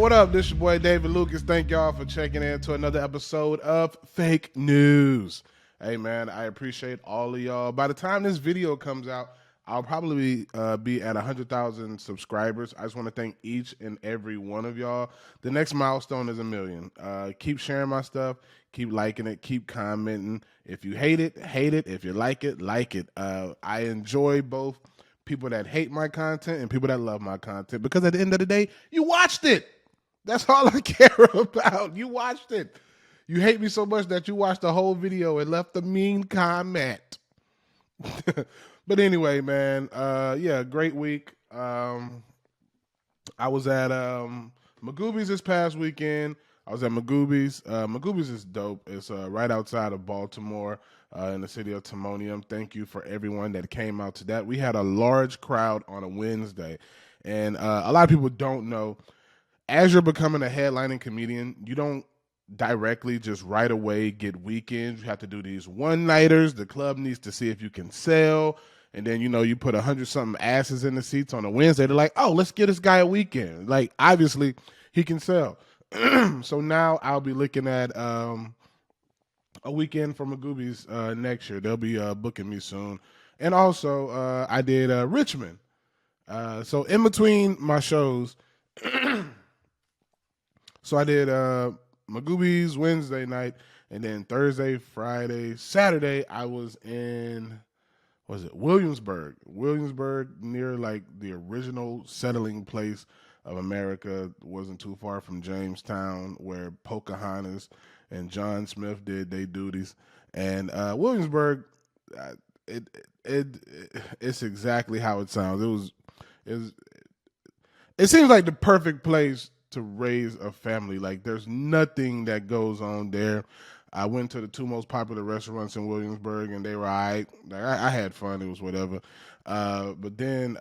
what up? This your boy David Lucas. Thank y'all for checking in to another episode of Fake News. Hey man, I appreciate all of y'all. By the time this video comes out, I'll probably be at 100,000 subscribers. I just want to thank each and every one of y'all. The next milestone is 1 million. Keep sharing my stuff. Keep liking it. Keep commenting. If you hate it, hate it. If you like it, like it. I enjoy both people that hate my content and people that love my content because at the end of the day, you watched it. That's all I care about. You watched it. You hate me so much that you watched the whole video and left a mean comment. But anyway, man, yeah, great week. I was at Magooby's this past weekend. I was at Magooby's. Magooby's is dope. It's right outside of Baltimore in the city of Timonium. Thank you for everyone that came out to that. We had a large crowd on a Wednesday. And a lot of people don't know, as you're becoming a headlining comedian, you don't directly just right away get weekends. You have to do these one-nighters. The club needs to see if you can sell. And then, you know, you put 100-something asses in the seats on a Wednesday. They're like, oh, let's get this guy a weekend. Like, obviously, he can sell. So now I'll be looking at a weekend for Magooby's next year. They'll be booking me soon. And also, I did Richmond. So in between my shows, so I did Magooby's Wednesday night, and then Thursday, Friday, Saturday, I was in, what was it, Williamsburg. Williamsburg, near like the original settling place of America. Wasn't too far from Jamestown, where Pocahontas and John Smith did their duties. And Williamsburg, it's exactly how it sounds. It seems like the perfect place to raise a family. Like, there's nothing that goes on there. I went to the two most popular restaurants in Williamsburg, and they were all right. Like, I had fun. It was whatever. But then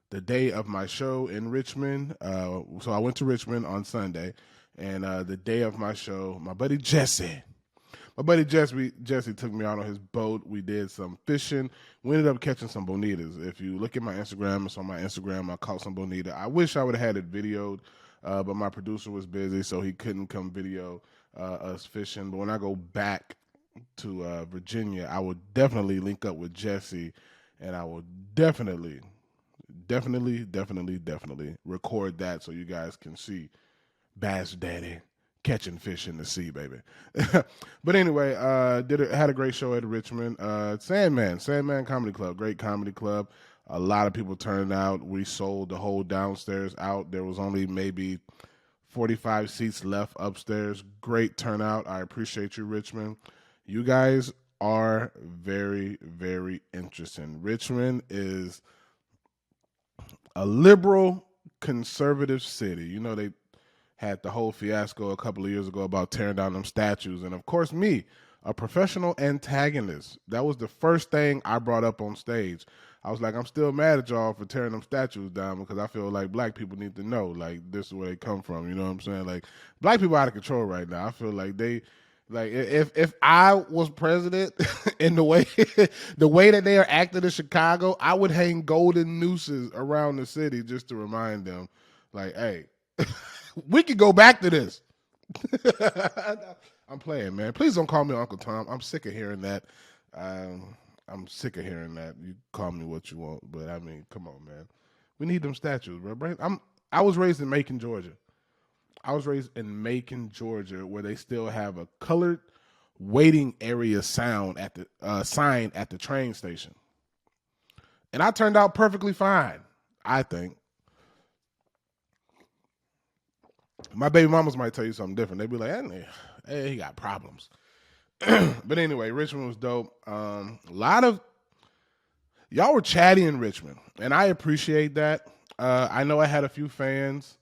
the day of my show in Richmond, so I went to Richmond on Sunday, and the day of my show, my buddy Jesse took me out on his boat. We did some fishing. We ended up catching some bonitas. If you look at my Instagram, it's on my Instagram. I caught some bonita. I wish I would have had it videoed, but my producer was busy, so he couldn't come video us fishing. But when I go back to Virginia, I will definitely link up with Jesse, and I will definitely record that so you guys can see Bass Daddy catching fish in the sea, baby. But anyway, had a great show at Richmond. Sandman Comedy Club, great comedy club. A lot of people turned out. We sold the whole downstairs out. There was only maybe 45 seats left upstairs. Great turnout. I appreciate you, Richmond. You guys are very, very interesting. Richmond is a liberal, conservative city. You know, they had the whole fiasco a couple of years ago about tearing down them statues. And of course, me, a professional antagonist, that was the first thing I brought up on stage. I was like, I'm still mad at y'all for tearing them statues down because I feel like black people need to know, like, this is where they come from. You know what I'm saying? Like, black people are out of control right now. I feel like if I was president in the way that they are acting in Chicago, I would hang golden nooses around the city just to remind them, like, hey, we could go back to this. I'm playing, man. Please don't call me Uncle Tom. I'm sick of hearing that. I'm sick of hearing that. You call me what you want, but I mean, come on, man. We need them statues, bro. I was raised in Macon, Georgia. Where they still have a colored waiting area sign at the train station. And I turned out perfectly fine, I think. My baby mamas might tell you something different. They'd be like, hey, he got problems. But anyway, Richmond was dope. A lot of y'all were chatty in Richmond, and I appreciate that. I know I had a few fans.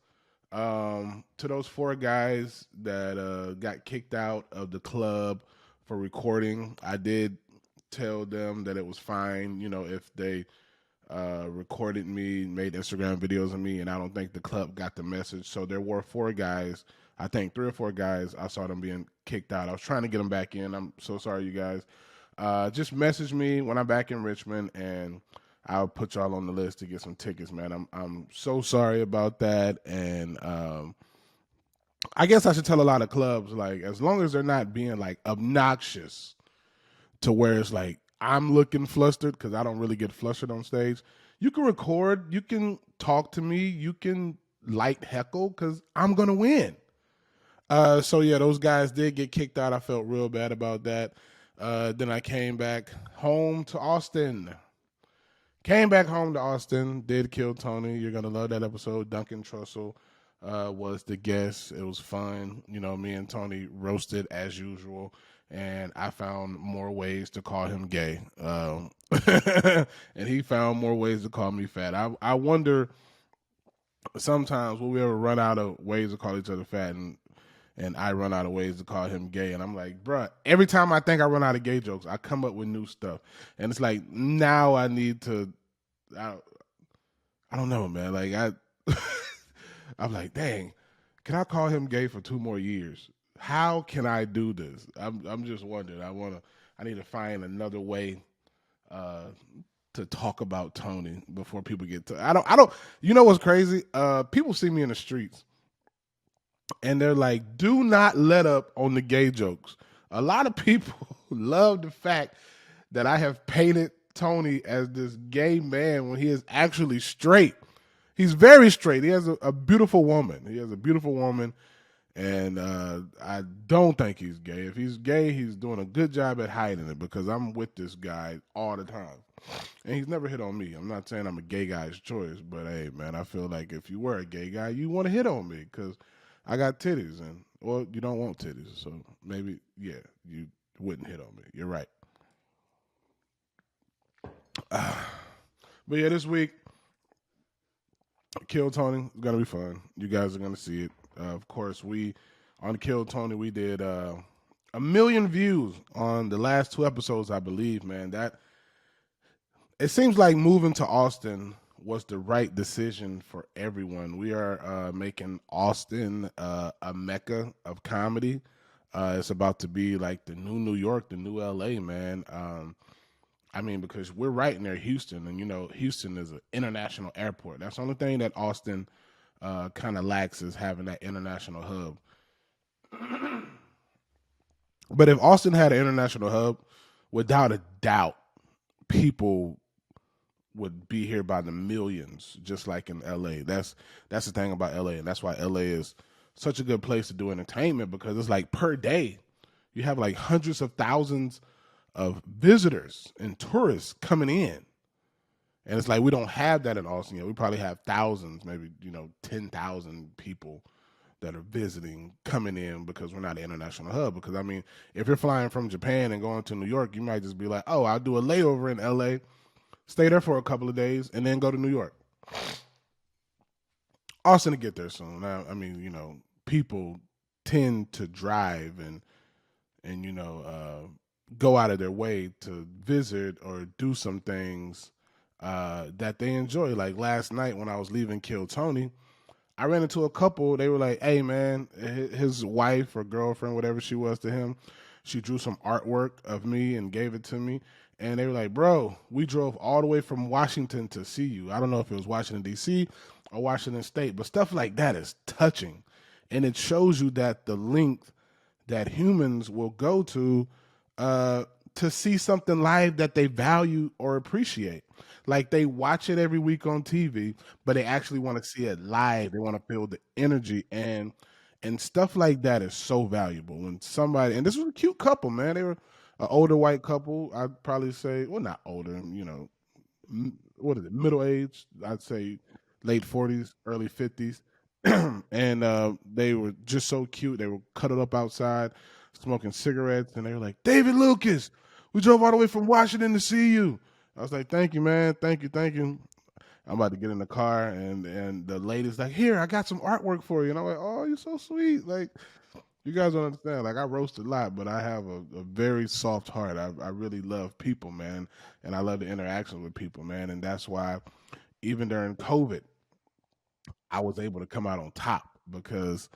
To those 4 guys that got kicked out of the club for recording, I did tell them that it was fine, you know, if they recorded me, made Instagram videos of me, and I don't think the club got the message. So there were 4 guys, I think 3 or 4 guys, I saw them being kicked out. I was trying to get them back in. I'm so sorry, you guys. Just message me when I'm back in Richmond, and I'll put y'all on the list to get some tickets, man. I'm so sorry about that, and I guess I should tell a lot of clubs, like, as long as they're not being like obnoxious to where it's like I'm looking flustered, because I don't really get flustered on stage. You can record, you can talk to me, you can light heckle, because I'm gonna win. So yeah, those guys did get kicked out. I felt real bad about that. Then I came back home to Austin. Came back home to Austin. Did Kill Tony. You're gonna love that episode. Duncan Trussell was the guest. It was fun. You know, me and Tony roasted as usual, and I found more ways to call him gay, and he found more ways to call me fat. I wonder sometimes will we ever run out of ways to call each other fat, and I run out of ways to call him gay. And I'm like, bruh, every time I think I run out of gay jokes, I come up with new stuff. And it's like, now I need to, I, I don't know, man. Like, I'm like, dang, can I call him gay for 2 more years? How can I do this? I'm just wondering. I need to find another way uh, to talk about Tony before people get to, I don't, you know what's crazy? People see me in the streets and they're like, do not let up on the gay jokes. A lot of people love the fact that I have painted Tony as this gay man when he is actually straight. He's very straight. He has a beautiful woman. He has a beautiful woman, and I don't think he's gay. If he's gay, he's doing a good job at hiding it, because I'm with this guy all the time. And he's never hit on me. I'm not saying I'm a gay guy's choice, but hey, man, I feel like if you were a gay guy, you want to hit on me, because I got titties, and well, you don't want titties, so maybe, yeah, you wouldn't hit on me. You're right. But yeah, this week, Kill Tony is gonna be fun. You guys are gonna see it. Of course, we on Kill Tony, we did 1 million views on the last 2 episodes, I believe. Man, that it seems like moving to Austin was the right decision for everyone. We are making Austin a mecca of comedy. It's about to be like the new New York, the new LA, man. I mean, because we're right near Houston, and you know, Houston is an international airport. That's the only thing that Austin kind of lacks, is having that international hub. But if Austin had an international hub, without a doubt, people would be here by the millions, just like in LA. That's the thing about LA, and that's why LA is such a good place to do entertainment, because it's like per day you have like hundreds of thousands of visitors and tourists coming in. And it's like we don't have that in Austin yet. We probably have thousands, maybe, 10,000 people that are visiting coming in, because we're not an international hub. Because I mean, if you're flying from Japan and going to New York, you might just be like, oh, I'll do a layover in LA, stay there for a couple of days, and then go to New York. Austin to get there soon. Now, I mean, people tend to drive and go out of their way to visit or do some things that they enjoy. Like last night when I was leaving Kill Tony, I ran into a couple. They were like, hey, man, his wife or girlfriend, whatever she was to him, she drew some artwork of me and gave it to me. And they were like, bro, we drove all the way from Washington to see you. I don't know if it was Washington, D.C. or Washington State, but stuff like that is touching. And it shows you that the length that humans will go to see something live that they value or appreciate. Like they watch it every week on TV, but they actually want to see it live. They want to feel the energy, and stuff like that is so valuable. When somebody, and this was a cute couple, man. They were an older white couple. I'd probably say, well, not older, what is it, middle age? I'd say late 40s, early 50s. And they were just so cute. They were cuddled up outside, smoking cigarettes, and they were like, David Lucas, we drove all the way from Washington to see you. I was like, thank you, man. Thank you, thank you. I'm about to get in the car, and the lady's like, here, I got some artwork for you. And I'm like, oh, you're so sweet. Like, you guys don't understand. Like, I roast a lot, but I have a very soft heart. I really love people, man, and I love the interaction with people, man. And that's why even during COVID, I was able to come out on top, because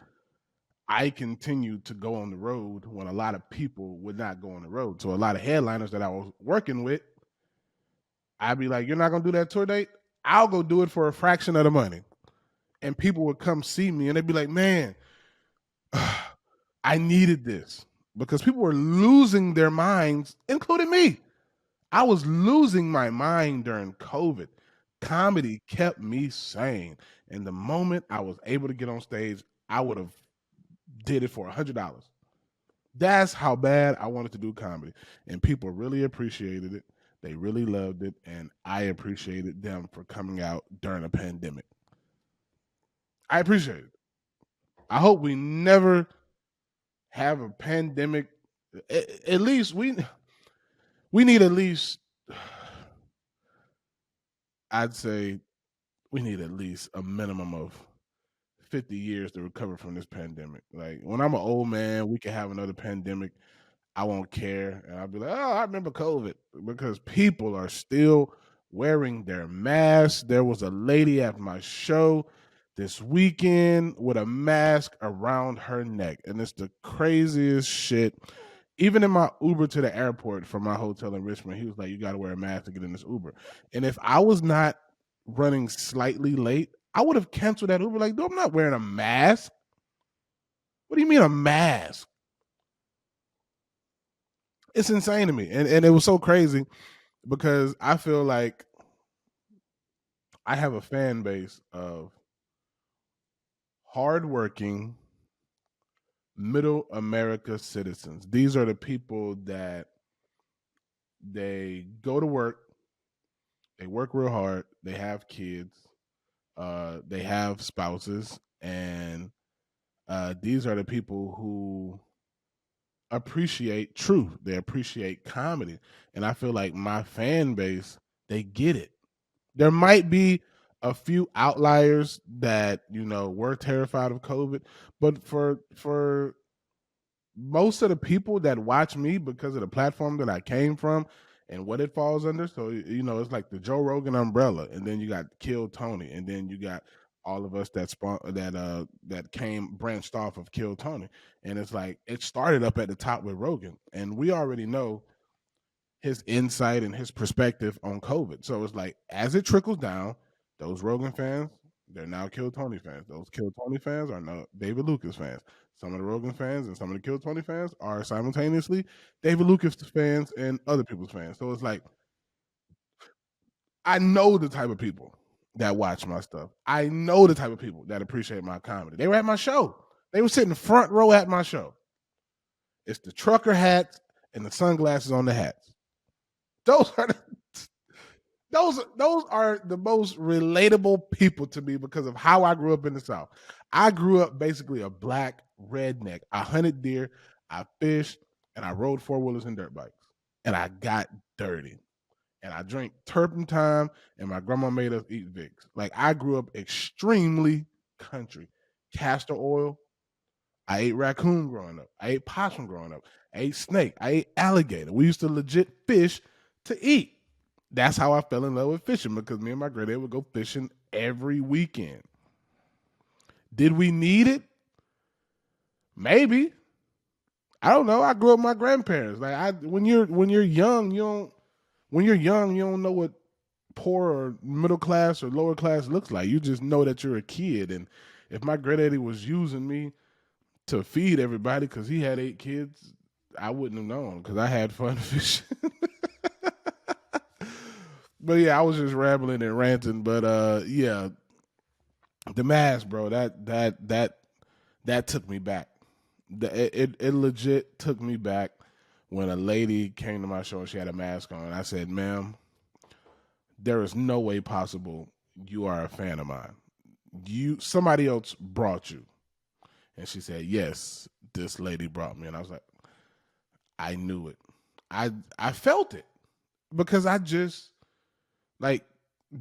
I continued to go on the road when a lot of people would not go on the road. So a lot of headliners that I was working with, I'd be like, you're not gonna do that tour date? I'll go do it for a fraction of the money. And people would come see me and they'd be like, man, I needed this. Because people were losing their minds, including me. I was losing my mind during COVID. Comedy kept me sane. And the moment I was able to get on stage, I would have did it for $100. That's how bad I wanted to do comedy. And people really appreciated it. They really loved it. And I appreciated them for coming out during a pandemic. I appreciate it. I hope we never have a pandemic. At least we need at least, I'd say we need at least a minimum of 50 years to recover from this pandemic. Like when I'm an old man, we can have another pandemic. I won't care. And I'll be like, oh, I remember COVID, because people are still wearing their masks. There was a lady at my show this weekend with a mask around her neck. And it's the craziest shit. Even in my Uber to the airport from my hotel in Richmond, he was like, you got to wear a mask to get in this Uber. And if I was not running slightly late, I would have canceled that Uber. Like, no, I'm not wearing a mask. What do you mean a mask? It's insane to me. And it was so crazy because I feel like I have a fan base of hardworking middle America citizens. These are the people that they go to work, they work real hard, they have kids, they have spouses, and these are the people who appreciate truth. They appreciate comedy. And I feel like my fan base, they get it. There might be a few outliers that, were terrified of COVID, but for most of the people that watch me because of the platform that I came from and what it falls under. So, it's like the Joe Rogan umbrella, and then you got Kill Tony, and then you got all of us that came branched off of Kill Tony. And it's like it started up at the top with Rogan, and we already know his insight and his perspective on COVID. So it's like as it trickles down, those Rogan fans, they're now Kill Tony fans. Those Kill Tony fans are now David Lucas fans. Some of the Rogan fans and some of the Kill Tony fans are simultaneously David Lucas fans and other people's fans. So it's like I know the type of people that watch my stuff. I know the type of people that appreciate my comedy. They were at my show. They were sitting front row at my show. It's the trucker hats and the sunglasses on the hats. Those are those are the most relatable people to me because of how I grew up in the South. I grew up basically a black redneck. I hunted deer, I fished, and I rode four-wheelers and dirt bikes. And I got dirty. And I drank turpentine, and my grandma made us eat Vicks. Like I grew up extremely country. Castor oil. I ate raccoon growing up. I ate possum growing up. I ate snake. I ate alligator. We used to legit fish to eat. That's how I fell in love with fishing, because me and my granddad would go fishing every weekend. Did we need it? Maybe. I don't know. I grew up with my grandparents. Like when you're young, you don't know what poor or middle class or lower class looks like. You just know that you're a kid. And if my granddaddy was using me to feed everybody because he had 8 kids, I wouldn't have known because I had fun fishing. But yeah, I was just rambling and ranting. But yeah, the mask, bro, that took me back. It legit took me back when a lady came to my show and she had a mask on. I said, ma'am, there is no way possible you are a fan of mine. Somebody else brought you. And she said, yes, this lady brought me. And I was like, I knew it. I felt it because I just, like,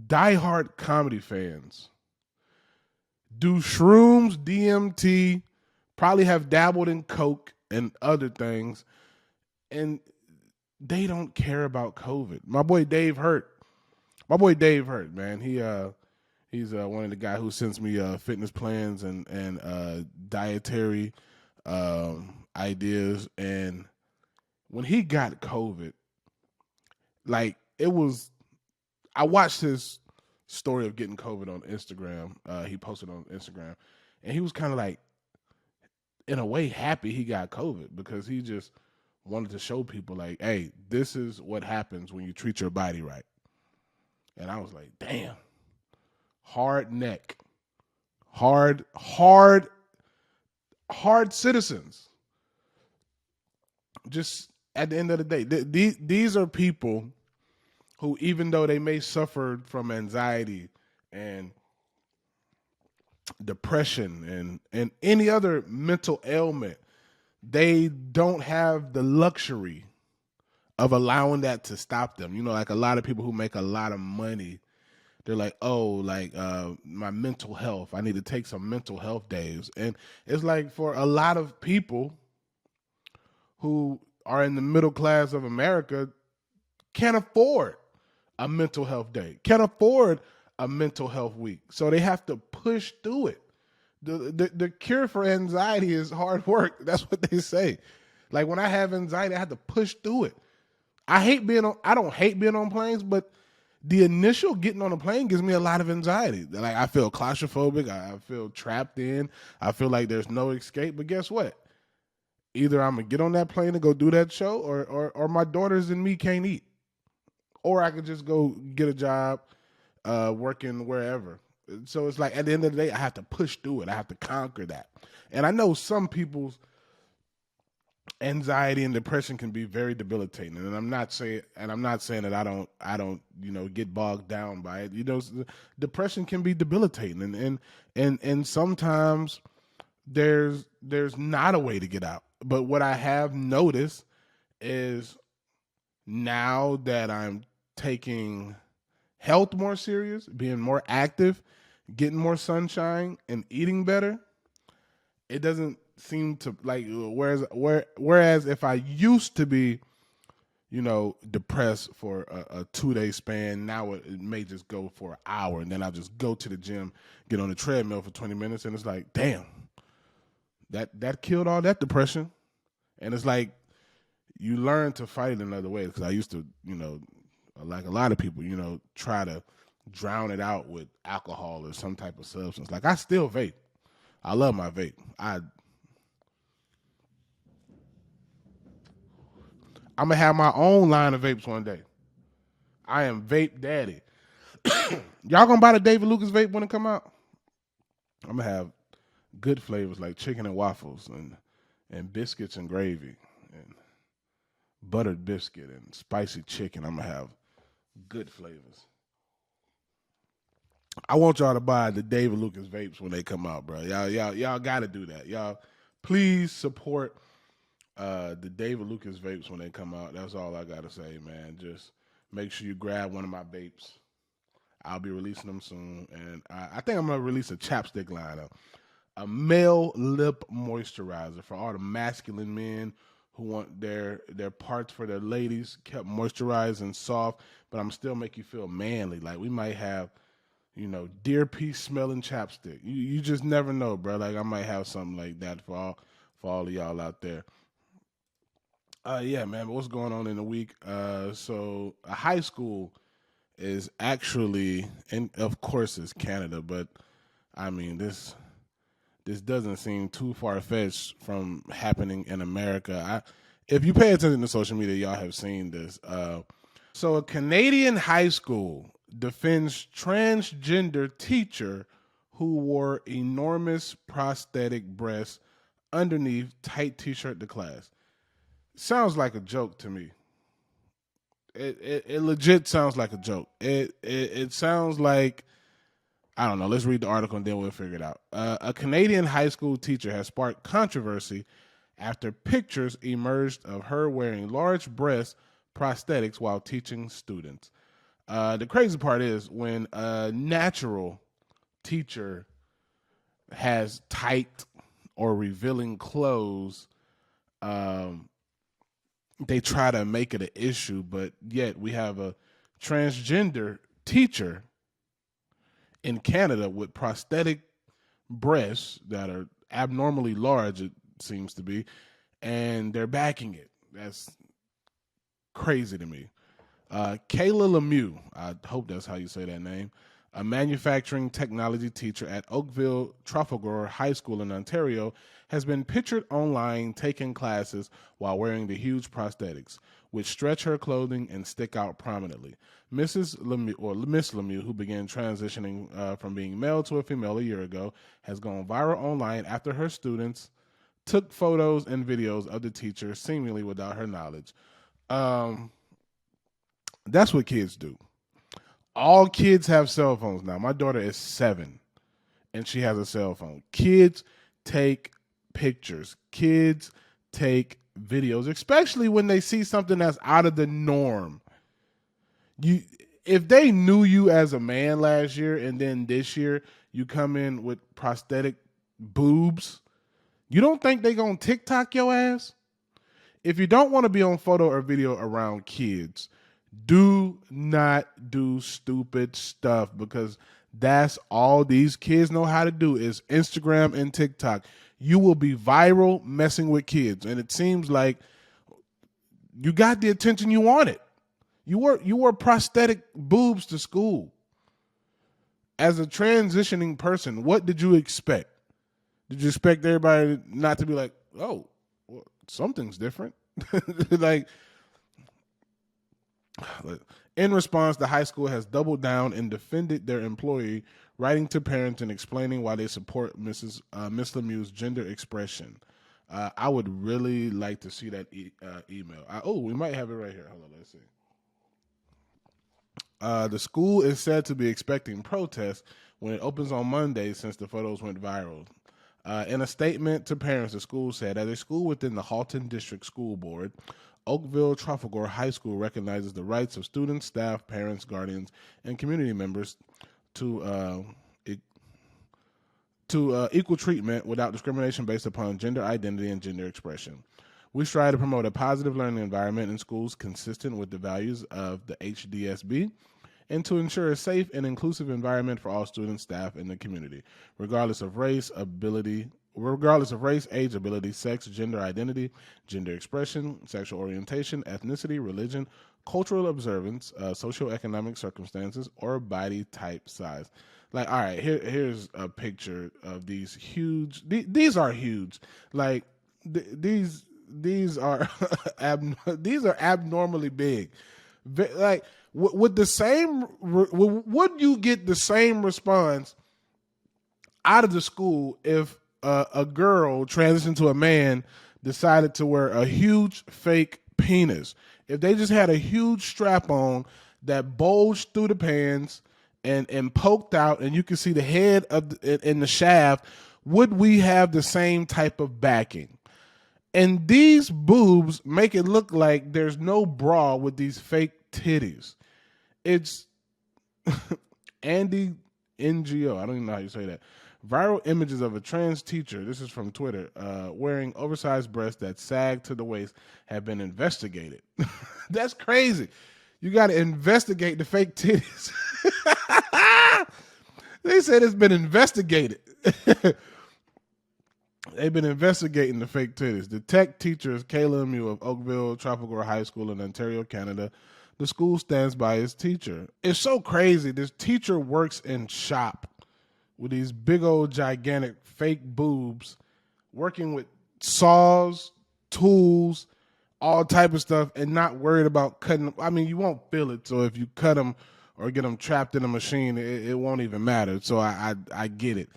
diehard comedy fans do shrooms, DMT, probably have dabbled in coke and other things, and they don't care about COVID. My boy Dave Hurt, man. He's one of the guys who sends me fitness plans and dietary ideas. And when he got COVID, like it was I watched his story of getting COVID on Instagram. He posted on Instagram, and he was kind of like, in a way, happy he got COVID because he just wanted to show people like, hey, this is what happens when you treat your body right. And I was like, damn, hard neck, hard citizens. Just at the end of the day, these are people who, even though they may suffer from anxiety and depression and any other mental ailment, they don't have the luxury of allowing that to stop them. You know, like a lot of people who make a lot of money, they're like, oh, like my mental health, I need to take some mental health days. And it's like for a lot of people who are in the middle class of America, can't afford a mental health day, can't afford a mental health week. So they have to push through it. The cure for anxiety is hard work. That's what they say. Like when I have anxiety, I have to push through it. I don't hate being on planes, but the initial getting on a plane gives me a lot of anxiety. Like I feel claustrophobic. I feel trapped in. I feel like there's no escape. But guess what? Either I'm gonna get on that plane and go do that show, or my daughters and me can't eat. Or I could just go get a job working wherever. So it's like at the end of the day, I have to push through it. I have to conquer that. And I know some people's anxiety and depression can be very debilitating. And I'm not saying that I don't get bogged down by it. You know, depression can be debilitating, and sometimes there's not a way to get out. But what I have noticed is now that I'm taking health more serious, being more active, getting more sunshine, and eating better, it doesn't seem to like. Whereas if I used to be, depressed for a 2-day span, now it may just go for an hour, and then I'll just go to the gym, get on the treadmill for 20 minutes, and it's like, damn, that killed all that depression. And it's like you learn to fight it another way, because I used to, like a lot of people, try to drown it out with alcohol or some type of substance. Like I still vape. I love my vape. I'm gonna have my own line of vapes one day. I am vape daddy. Y'all gonna buy the David Lucas vape when it come out? I'm gonna have good flavors like chicken and waffles and biscuits and gravy and buttered biscuit and spicy chicken. I'm gonna have good flavors. I want y'all to buy the David Lucas vapes when they come out, bro. Y'all got to do that. Y'all, please support the David Lucas vapes when they come out. That's all I got to say, man. Just make sure you grab one of my vapes. I'll be releasing them soon, and I think I'm gonna release a chapstick lineup, a male lip moisturizer for all the masculine men who want their parts for their ladies kept moisturized and soft, but I'm still make you feel manly. Like we might have, deer pea smelling chapstick. You just never know, bro. Like I might have something like that for all of y'all out there. Yeah, man. But what's going on in the week? So a high school is actually, and of course it's Canada, but I mean this doesn't seem too far-fetched from happening in America. If you pay attention to social media, y'all have seen this. So a Canadian high school defends transgender teacher who wore enormous prosthetic breasts underneath tight t-shirt to class. Sounds like a joke to me. It legit sounds like a joke. It sounds like, I don't know. Let's read the article and then we'll figure it out. A Canadian high school teacher has sparked controversy after pictures emerged of her wearing large breast prosthetics while teaching students. The crazy part is when a natural teacher has tight or revealing clothes, they try to make it an issue, but yet we have a transgender teacher in Canada with prosthetic breasts that are abnormally large, it seems to be, and they're backing it. That's crazy to me. Kayla Lemieux, I hope that's how you say that name, a manufacturing technology teacher at Oakville Trafalgar High School in Ontario, has been pictured online taking classes while wearing the huge prosthetics, which stretch her clothing and stick out prominently. Mrs. Lemieux, or Miss Lemieux, who began transitioning from being male to a female a year ago, has gone viral online after her students took photos and videos of the teacher seemingly without her knowledge. That's what kids do. All kids have cell phones now. My daughter is 7 and she has a cell phone. Kids take pictures. Kids take videos, especially when they see something that's out of the norm. If they knew you as a man last year and then this year you come in with prosthetic boobs, you don't think they gonna TikTok your ass? If you don't want to be on photo or video around kids, do not do stupid stuff, because that's all these kids know how to do is Instagram and TikTok. You will be viral messing with kids, and it seems like you got the attention you wanted. You wore prosthetic boobs to school. As a transitioning person, what did you expect? Did you expect everybody not to be like, oh, well, something's different? Like, in response, the high school has doubled down and defended their employee, writing to parents and explaining why they support Miss Lemieux's gender expression. I would really like to see that email. We might have it right here. Hold on, let's see. The school is said to be expecting protests when it opens on Monday, since the photos went viral. In a statement to parents, the school said, as a school within the Halton District School Board, Oakville Trafalgar High School recognizes the rights of students, staff, parents, guardians, and community members to equal treatment without discrimination based upon gender identity and gender expression. We strive to promote a positive learning environment in schools consistent with the values of the HDSB, and to ensure a safe and inclusive environment for all students, staff, and the community, regardless of race, age, ability, sex, gender identity, gender expression, sexual orientation, ethnicity, religion, cultural observance, socioeconomic circumstances, or body type size. Like, all right, here's a picture of these huge. These are huge. Like, these are these are abnormally big. Like, would you get the same response out of the school if a girl transitioned to a man decided to wear a huge fake penis? If they just had a huge strap on that bulged through the pants and poked out, and you could see the head in the shaft, would we have the same type of backing? And these boobs make it look like there's no bra with these fake titties. It's Andy NGO. I don't even know how you say that. Viral images of a trans teacher, this is from Twitter, wearing oversized breasts that sag to the waist have been investigated. That's crazy. You got to investigate the fake titties. They said it's been investigated. They've been investigating the fake titties. The tech teacher is Kayla Lemieux of Oakville Trafalgar High School in Ontario, Canada. The school stands by its teacher. It's so crazy. This teacher works in shop with these big old gigantic fake boobs, working with saws, tools, all type of stuff, and not worried about cutting them. I mean, you won't feel it. So if you cut them or get them trapped in a machine, it won't even matter. So I get it.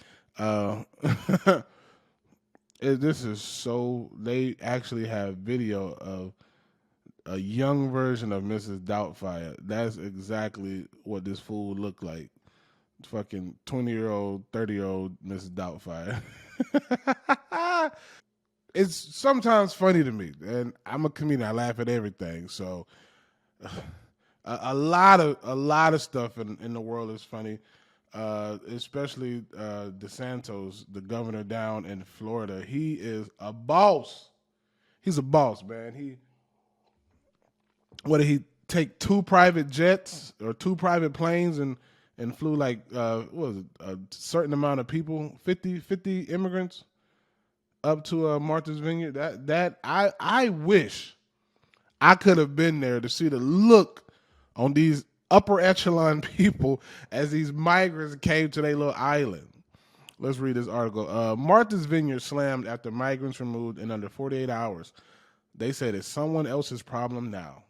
This is so. They actually have video of a young version of Mrs. Doubtfire. That's exactly what this fool looked like. Fucking 20-year-old, 30-year-old Mrs. Doubtfire. It's sometimes funny to me, and I'm a comedian. I laugh at everything. So a lot of stuff in the world is funny. Especially DeSantis, the governor down in Florida. He is a boss. He's a boss, man. What did he take 2 private jets or 2 private planes and flew like what was it, a certain amount of people, 50 immigrants up to Martha's Vineyard. That I wish I could have been there to see the look on these upper echelon people as these migrants came to their little island. Let's read this article. Martha's Vineyard slammed after migrants removed in under 48 hours. They said it's someone else's problem now.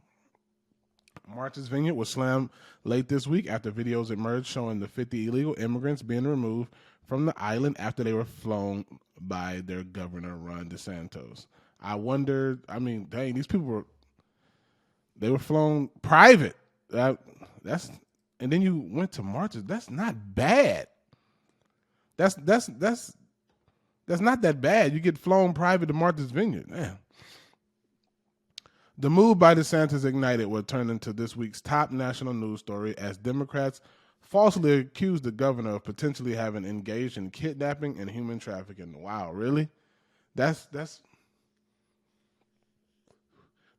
Martha's Vineyard was slammed late this week after videos emerged showing the 50 illegal immigrants being removed from the island after they were flown by their governor, Ron DeSantis. I wonder, I mean, dang, these people they were flown private. And then you went to Martha's. That's not bad. That's not that bad. You get flown private to Martha's Vineyard. Man. The move by DeSantis ignited what turned into this week's top national news story as Democrats falsely accused the governor of potentially having engaged in kidnapping and human trafficking. Wow, really? That's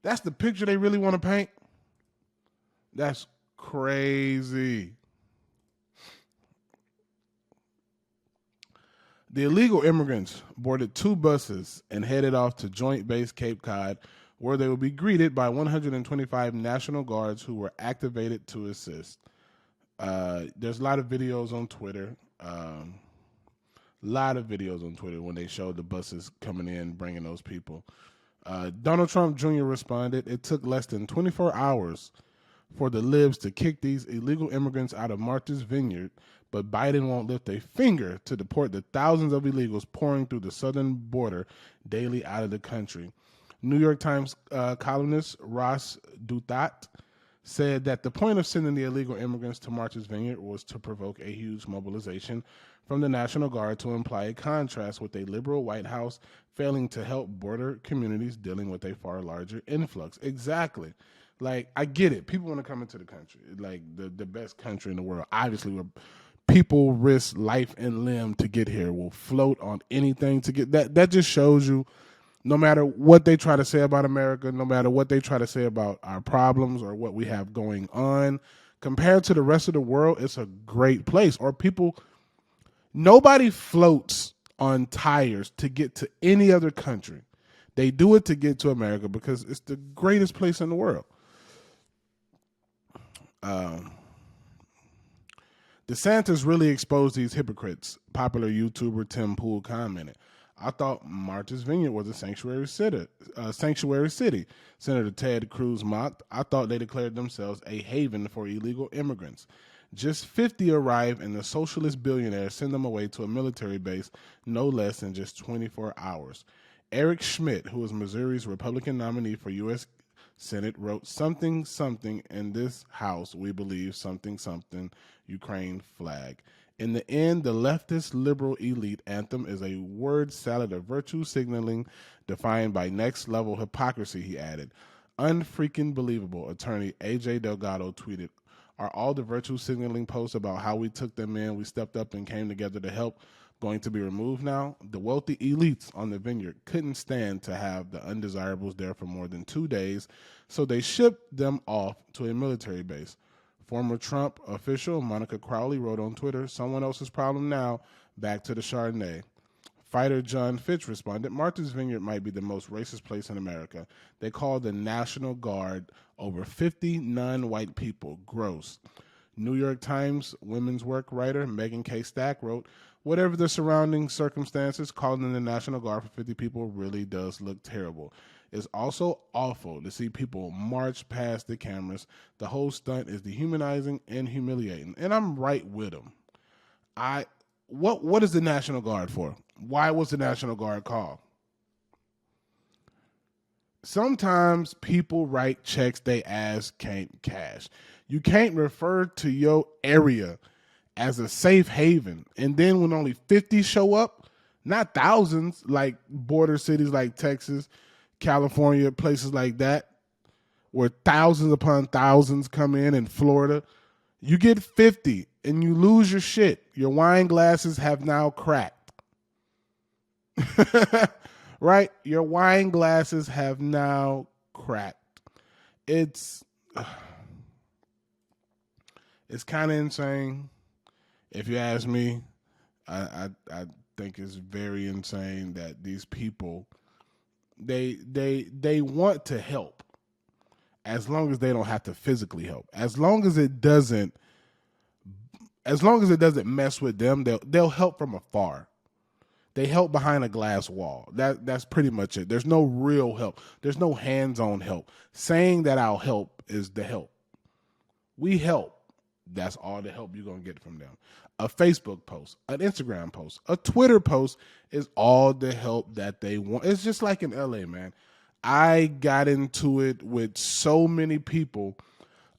the picture they really want to paint? That's crazy. The illegal immigrants boarded 2 buses and headed off to Joint Base Cape Cod, where they will be greeted by 125 National Guards who were activated to assist. There's a lot of videos on Twitter. When they showed the buses coming in, bringing those people. Donald Trump Jr. responded, it took less than 24 hours for the libs to kick these illegal immigrants out of Martha's Vineyard, but Biden won't lift a finger to deport the thousands of illegals pouring through the southern border daily out of the country. New York Times columnist Ross Douthat said that the point of sending the illegal immigrants to Martha's Vineyard was to provoke a huge mobilization from the National Guard to imply a contrast with a liberal White House failing to help border communities dealing with a far larger influx. Exactly. Like, I get it. People want to come into the country, like the best country in the world. Obviously, where people risk life and limb to get here, will float on anything to get that. That just shows you, no matter what they try to say about America, no matter what they try to say about our problems or what we have going on, compared to the rest of the world, it's a great place. Or people, nobody floats on tires to get to any other country. They do it to get to America because it's the greatest place in the world. DeSantis really exposed these hypocrites, popular YouTuber Tim Pool commented. I thought Martha's Vineyard was a sanctuary city. Senator Ted Cruz mocked. I thought they declared themselves a haven for illegal immigrants. Just 50 arrive and the socialist billionaires send them away to a military base no less than just 24 hours. Eric Schmidt, who is Missouri's Republican nominee for U.S. Senate, wrote something in this house we believe something Ukraine flag. In the end, the leftist liberal elite anthem is a word salad of virtue signaling defined by next level hypocrisy, he added. Unfreaking believable, attorney AJ Delgado tweeted. Are all the virtue signaling posts about how we took them in, we stepped up and came together to help, going to be removed now? The wealthy elites on the vineyard couldn't stand to have the undesirables there for more than 2 days, so they shipped them off to a military base. Former Trump official Monica Crowley wrote on Twitter, someone else's problem now, back to the Chardonnay. Fighter John Fitch responded, Martha's Vineyard might be the most racist place in America. They call the National Guard over 50 non-white people. Gross. New York Times women's work writer Megan K. Stack wrote, whatever the surrounding circumstances, calling in the National Guard for 50 people really does look terrible. It's also awful to see people march past the cameras. The whole stunt is dehumanizing and humiliating. And I'm right with them. What is the National Guard for? Why was the National Guard called? Sometimes people write checks they ass can't cash. You can't refer to your area as a safe haven. And then when only 50 show up, not thousands, like border cities like Texas, California, places like that, where thousands upon thousands come in, and Florida, you get 50 and you lose your shit. Your wine glasses have now cracked. Right? Your wine glasses have now cracked. It's kind of insane. If you ask me, I think it's very insane that these people, they want to help. as long as they don't have to physically help. As long as it doesn't mess with them, they'll help from afar. They help behind a glass wall. That's pretty much it. There's no real help. There's no hands-on help. Saying that I'll help is the help. We help. That's all the help you're going to get from them. A Facebook post, an Instagram post, a Twitter post is all the help that they want. It's just like in LA, man. I got into it with so many people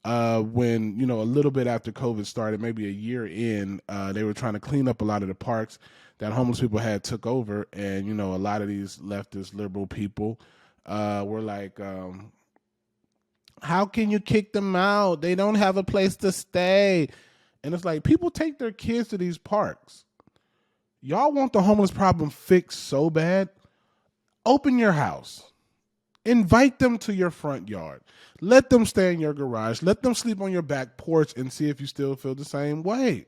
when, a little bit after COVID started, maybe a year in, they were trying to clean up a lot of the parks that homeless people had took over. And, a lot of these leftist liberal people were like, how can you kick them out? They don't have a place to stay. And it's like, people take their kids to these parks. Y'all want the homeless problem fixed so bad? Open your house. Invite them to your front yard. Let them stay in your garage. Let them sleep on your back porch and see if you still feel the same way.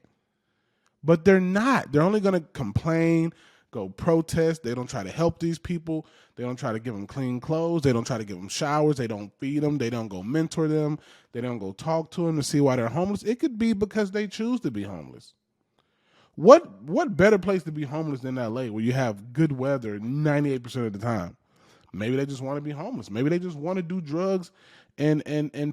But they're not. They're only going to complain, go protest. They don't try to help these people. They don't try to give them clean clothes. They don't try to give them showers. They don't feed them. They don't go mentor them. They don't go talk to them to see why they're homeless. It could be because they choose to be homeless. What better place to be homeless than LA where you have good weather 98% of the time? Maybe they just want to be homeless. Maybe they just want to do drugs and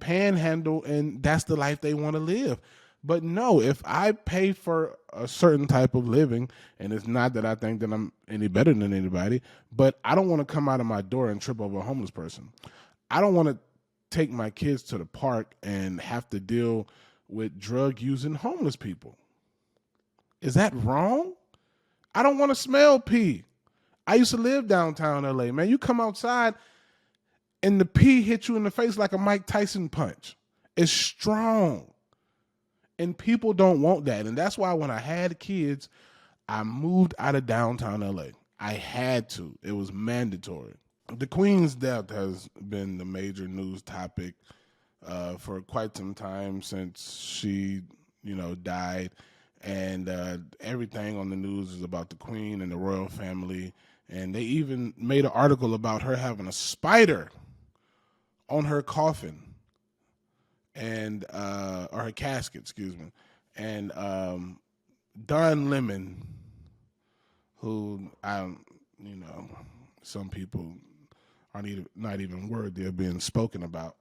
panhandle, and that's the life they want to live. But no, if I pay for a certain type of living, and it's not that I think that I'm any better than anybody, but I don't want to come out of my door and trip over a homeless person. I don't want to take my kids to the park and have to deal with drug using homeless people. Is that wrong? I don't want to smell pee. I used to live downtown LA, man. You come outside and the pee hits you in the face like a Mike Tyson punch. It's strong. And people don't want that. And that's why when I had kids, I moved out of downtown LA. I had to. It was mandatory. The Queen's death has been the major news topic for quite some time since she, died. And everything on the news is about the Queen and the royal family. And they even made an article about her having a spider on her coffin. And or her casket, excuse me, and Don Lemon, who some people are not even worthy of being spoken about,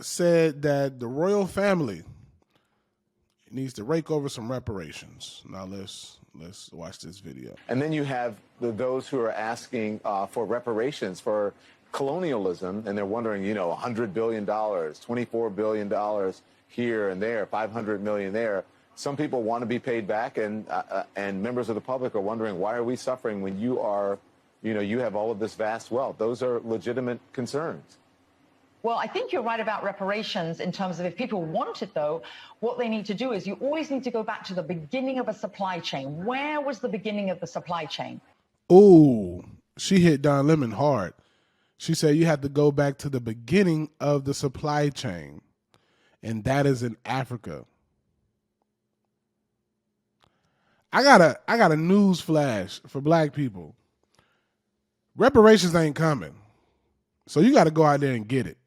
said that the royal family needs to rake over some reparations. Now let's watch this video. And then you have those who are asking for reparations for colonialism, and they're wondering, $100 billion, $24 billion here and there, $500 million there. Some people want to be paid back, and members of the public are wondering, why are we suffering when you are, you have all of this vast wealth? Those are legitimate concerns. Well, I think you're right about reparations in terms of if people want it, though, what they need to do is you always need to go back to the beginning of a supply chain. Where was the beginning of the supply chain? Ooh, she hit Don Lemon hard. She said you have to go back to the beginning of the supply chain, and that is in Africa. I got a news flash for black people. Reparations ain't coming, so you got to go out there and get it.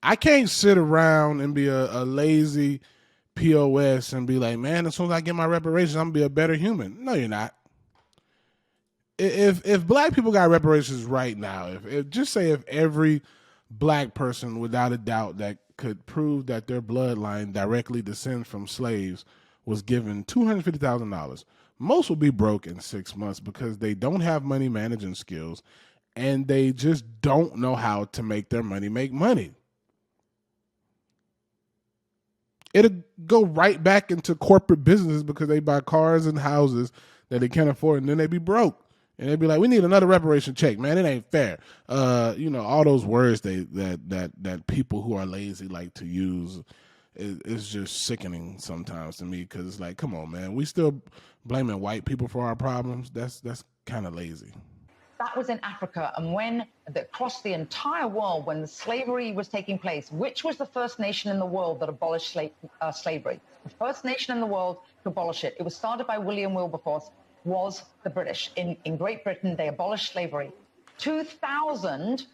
I can't sit around and be a lazy POS and be like, man, as soon as I get my reparations, I'm going to be a better human. No, you're not. If black people got reparations right now, if every black person without a doubt that could prove that their bloodline directly descends from slaves was given $250,000, most would be broke in 6 months because they don't have money managing skills and they just don't know how to make their money make money. It'll go right back into corporate businesses because they buy cars and houses that they can't afford, and then they be broke. And they'd be like, we need another reparation check, man. It ain't fair. All those words that people who are lazy like to use is just sickening sometimes to me because it's like, come on, man. We still blaming white people for our problems. That's kind of lazy. That was in Africa, and across the entire world, when the slavery was taking place, which was the first nation in the world that abolished slavery? The first nation in the world to abolish it. It was started by William Wilberforce. Was the British. In Great Britain, they abolished slavery. 2,000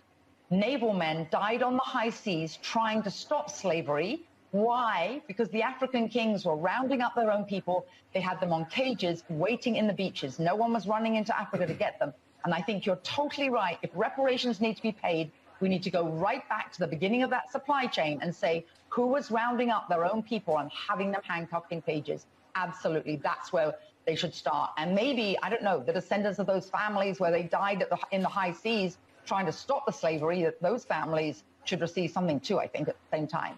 naval men died on the high seas trying to stop slavery. Why? Because the African kings were rounding up their own people. They had them on cages waiting in the beaches. No one was running into Africa to get them. And I think you're totally right. If reparations need to be paid, we need to go right back to the beginning of that supply chain and say who was rounding up their own people and having them handcuffed in cages. Absolutely. That's where they should start. And maybe, I don't know, the descendants of those families where they died in the high seas trying to stop the slavery, that those families should receive something too, I think, at the same time.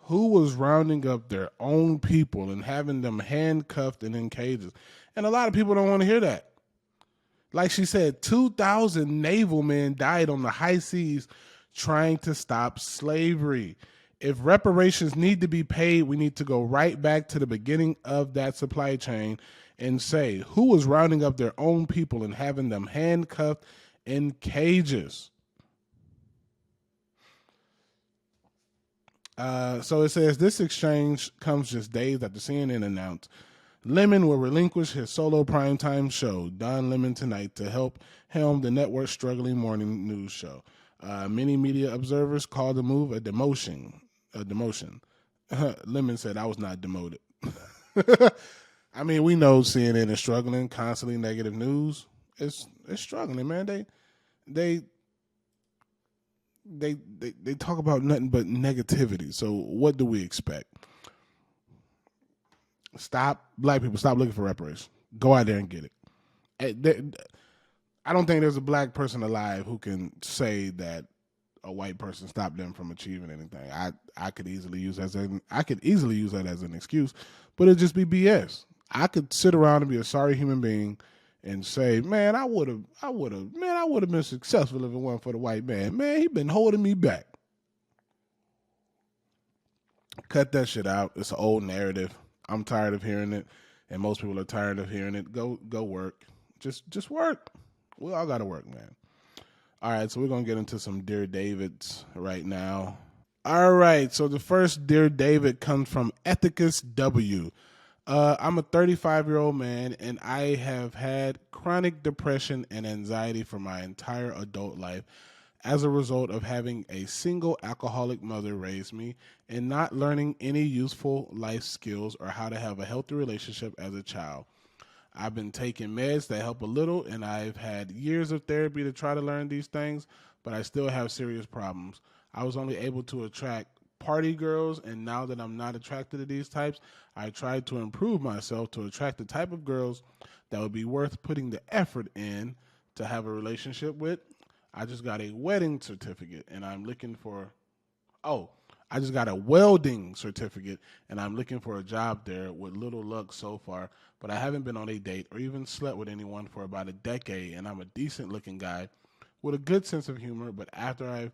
Who was rounding up their own people and having them handcuffed and in cages? And a lot of people don't want to hear that. Like she said, 2,000 naval men died on the high seas trying to stop slavery. If reparations need to be paid, we need to go right back to the beginning of that supply chain and say who was rounding up their own people and having them handcuffed in cages. So it says this exchange comes just days after CNN announced Lemon will relinquish his solo primetime show, Don Lemon Tonight, to help helm the network's struggling morning news show. Many media observers called the move a demotion. Lemon said, I was not demoted. I mean, we know CNN is struggling, constantly negative news. It's struggling, man. They talk about nothing but negativity. So what do we expect? Black people, stop looking for reparations. Go out there and get it. I don't think there's a black person alive who can say that a white person stopped them from achieving anything. I could easily use that as an excuse, but it'd just be BS. I could sit around and be a sorry human being and say, man, I would have been successful if it weren't for the white man. Man, he been holding me back. Cut that shit out. It's an old narrative. I'm tired of hearing it, and most people are tired of hearing it. Go work. Just work. We all got to work, man. All right, so we're going to get into some Dear Davids right now. All right, so the first Dear David comes from Ethicus W. I'm a 35-year-old man, and I have had chronic depression and anxiety for my entire adult life as a result of having a single alcoholic mother raise me and not learning any useful life skills or how to have a healthy relationship as a child. I've been taking meds that help a little, and I've had years of therapy to try to learn these things, but I still have serious problems. I was only able to attract party girls, and now that I'm not attracted to these types, I tried to improve myself to attract the type of girls that would be worth putting the effort in to have a relationship with. I just got a wedding certificate, and I'm looking for, I just got a welding certificate, and I'm looking for a job there with little luck so far, but I haven't been on a date or even slept with anyone for about a decade, and I'm a decent-looking guy with a good sense of humor, but after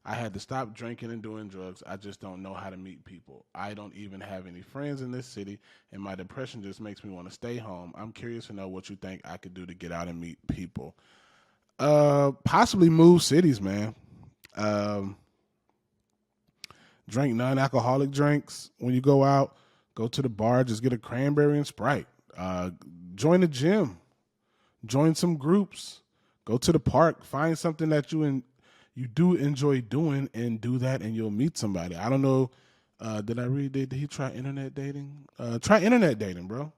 I had to stop drinking and doing drugs, I just don't know how to meet people. I don't even have any friends in this city, and my depression just makes me want to stay home. I'm curious to know what you think I could do to get out and meet people. Possibly move cities, man. Drink non-alcoholic drinks when you go out. Go to the bar, just get a cranberry and Sprite. Join a gym. Join some groups. Go to the park. Find something that you do enjoy doing and do that, and you'll meet somebody. I don't know. Did he try internet dating? Try internet dating, bro.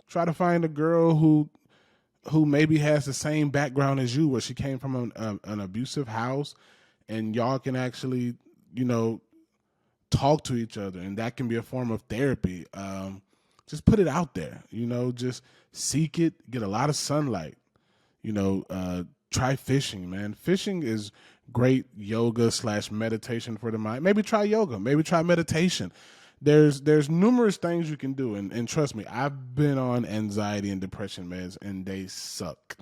Try to find a girl who maybe has the same background as you, where she came from an abusive house, and y'all can actually, talk to each other, and that can be a form of therapy. Just put it out there, just seek it, get a lot of sunlight, try fishing, man. Fishing is great yoga / meditation for the mind. Maybe try yoga, maybe try meditation. There's numerous things you can do, and trust me, I've been on anxiety and depression meds, and they suck.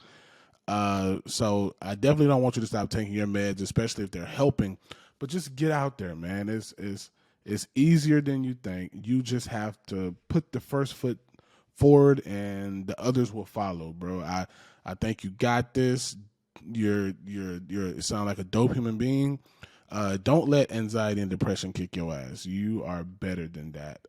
So I definitely don't want you to stop taking your meds, especially if they're helping. But just get out there, man. It's easier than you think. You just have to put the first foot forward, and the others will follow, bro. I think you got this. You sound like a dope human being. Don't let anxiety and depression kick your ass. You are better than that.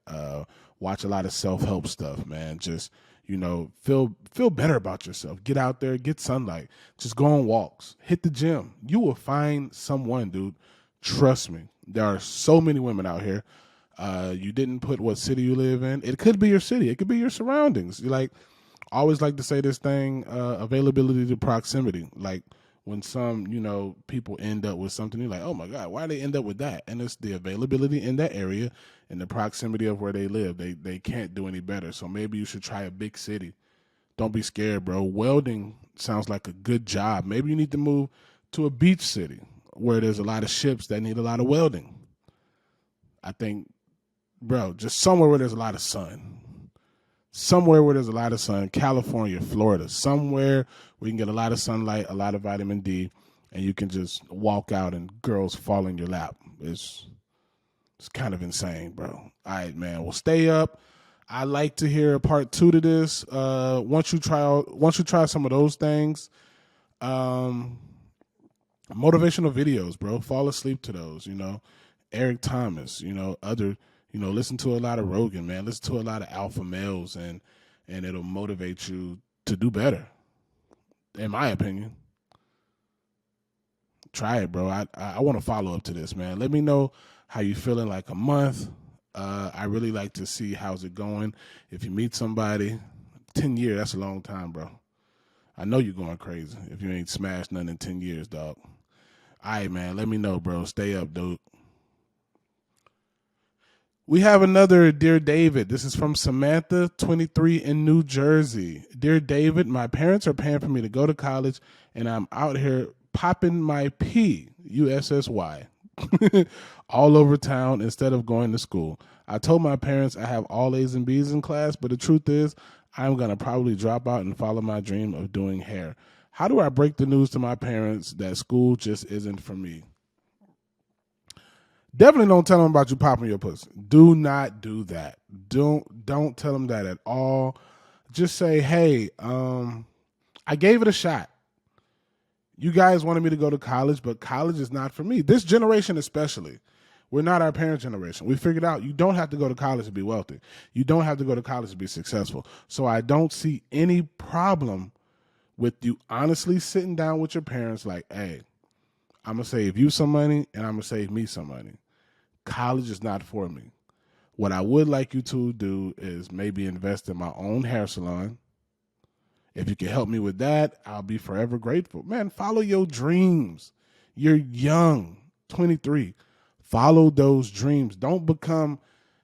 Watch a lot of self-help stuff, man. Just feel better about yourself. Get out there, get sunlight, just go on walks, hit the gym. You will find someone, dude. Trust me. There are so many women out here. You didn't put what city you live in. It could be your city. It could be your surroundings. I always like to say this thing, availability to proximity. Like when some, people end up with something, you're like, oh my God, why they end up with that? And it's the availability in that area and the proximity of where they live. They can't do any better. So maybe you should try a big city. Don't be scared, bro. Welding sounds like a good job. Maybe you need to move to a beach city where there's a lot of ships that need a lot of welding. I think, bro, just somewhere where there's a lot of sun. Somewhere where there's a lot of sun, California, Florida, somewhere where you can get a lot of sunlight, a lot of vitamin D, and you can just walk out and girls fall in your lap. It's kind of insane, bro. All right, man. Well, stay up. I like to hear part 2 to this. Once you try some of those things, motivational videos, bro. Fall asleep to those, Eric Thomas, other, listen to a lot of Rogan, man. Listen to a lot of alpha males, and it'll motivate you to do better, in my opinion. Try it, bro. I want to follow up to this, man. Let me know how you feel in like a month. I really like to see how's it going. If you meet somebody, 10 years, that's a long time, bro. I know you're going crazy if you ain't smashed nothing in 10 years, dog. All right, man. Let me know, bro. Stay up, dude. We have another Dear David. This is from Samantha, 23 in New Jersey. Dear David, my parents are paying for me to go to college, and I'm out here popping my P, USSY, all over town instead of going to school. I told my parents I have all A's and B's in class, but the truth is I'm going to probably drop out and follow my dream of doing hair. How do I break the news to my parents that school just isn't for me? Definitely don't tell them about you popping your pussy. Do not do that. Don't tell them that at all. Just say, hey, I gave it a shot. You guys wanted me to go to college, but college is not for me. This generation especially. We're not our parents' generation. We figured out you don't have to go to college to be wealthy. You don't have to go to college to be successful. So I don't see any problem with you honestly sitting down with your parents like, hey, I'm going to save you some money and I'm going to save me some money. College is not for me. What I would like you to do is maybe invest in my own hair salon. If you can help me with that, I'll be forever grateful. Man, follow your dreams. You're young, 23. Follow those dreams. Don't become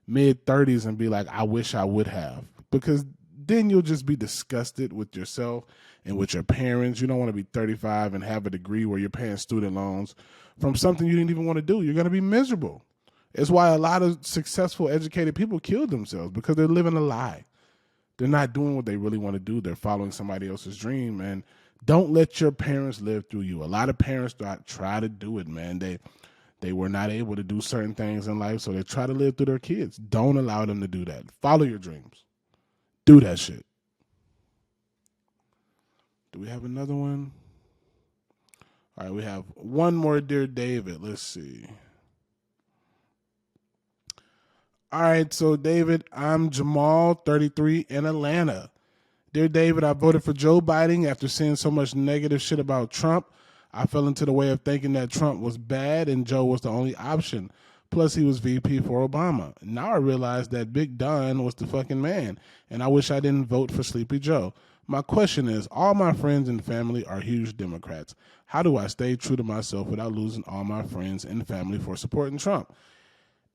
mid-30s and be like, I wish I would have. Because then you'll just be disgusted with yourself and with your parents. You don't want to be 35 and have a degree where you're paying student loans from something you didn't even want to do. You're going to be miserable. It's why a lot of successful, educated people kill themselves, because they're living a lie. They're not doing what they really want to do. They're following somebody else's dream. And don't let your parents live through you. A lot of parents try to do it, man. They were not able to do certain things in life, so they try to live through their kids. Don't allow them to do that. Follow your dreams. Do that shit. Do we have another one? All right, we have one more, Dear David. Let's see. All right, so David, I'm Jamal, 33, in Atlanta. Dear David, I voted for Joe Biden after seeing so much negative shit about Trump. I fell into the way of thinking that Trump was bad and Joe was the only option. Plus, he was VP for Obama. Now I realize that Big Don was the fucking man, and I wish I didn't vote for Sleepy Joe. My question is, all my friends and family are huge Democrats. How do I stay true to myself without losing all my friends and family for supporting Trump?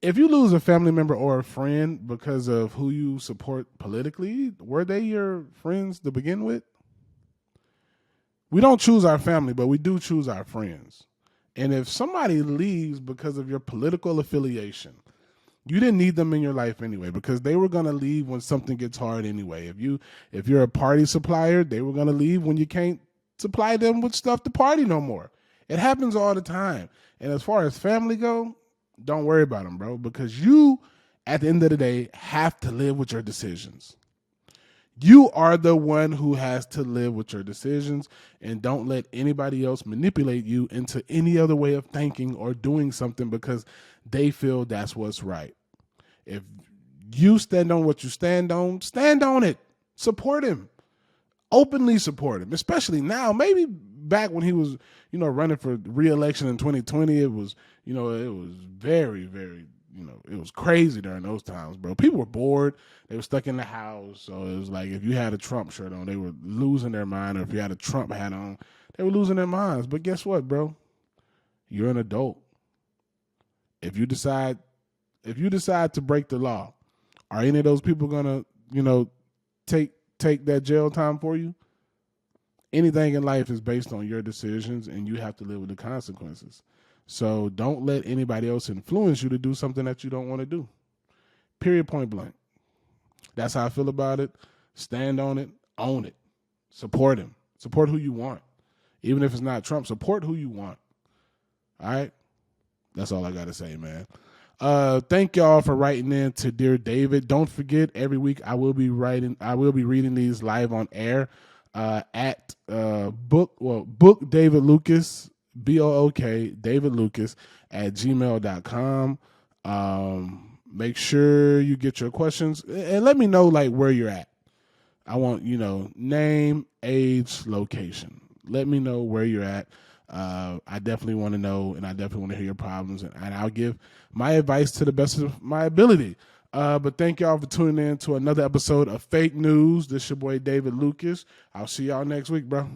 If you lose a family member or a friend because of who you support politically, were they your friends to begin with? We don't choose our family, but we do choose our friends. And if somebody leaves because of your political affiliation, you didn't need them in your life anyway, because they were going to leave when something gets hard anyway. If you're a party supplier, they were going to leave when you can't supply them with stuff to party no more. It happens all the time. And as far as family go, don't worry about them, bro, because you, at the end of the day, have to live with your decisions. You are the one who has to live with your decisions, and don't let anybody else manipulate you into any other way of thinking or doing something because they feel that's what's right. If you stand on what you stand on it. Support him. Openly support him, especially now. Maybe back when he was, running for re-election in 2020, it was very, very, it was crazy during those times, bro. People were bored. They were stuck in the house. So it was like if you had a Trump shirt on, they were losing their mind. Or if you had a Trump hat on, they were losing their minds. But guess what, bro? You're an adult. If you decide to break the law, are any of those people gonna, take that jail time for you? Anything in life is based on your decisions, and you have to live with the consequences. So don't let anybody else influence you to do something that you don't want to do. Period, point blank. That's how I feel about it. Stand on it. Own it. Support him. Support who you want. Even if it's not Trump, support who you want. All right? That's all I got to say, man. Thank y'all for writing in to Dear David. Don't forget, every week I will be reading these live on air at book David Lucas, BOOK David Lucas at gmail.com. Make sure you get your questions and let me know like where you're at. I want, name, age, location. Let me know where you're at. I definitely want to know, and I definitely want to hear your problems, and I'll give my advice to the best of my ability. But thank y'all for tuning in to another episode of Fake News. This your boy David Lucas. I'll see y'all next week, bro.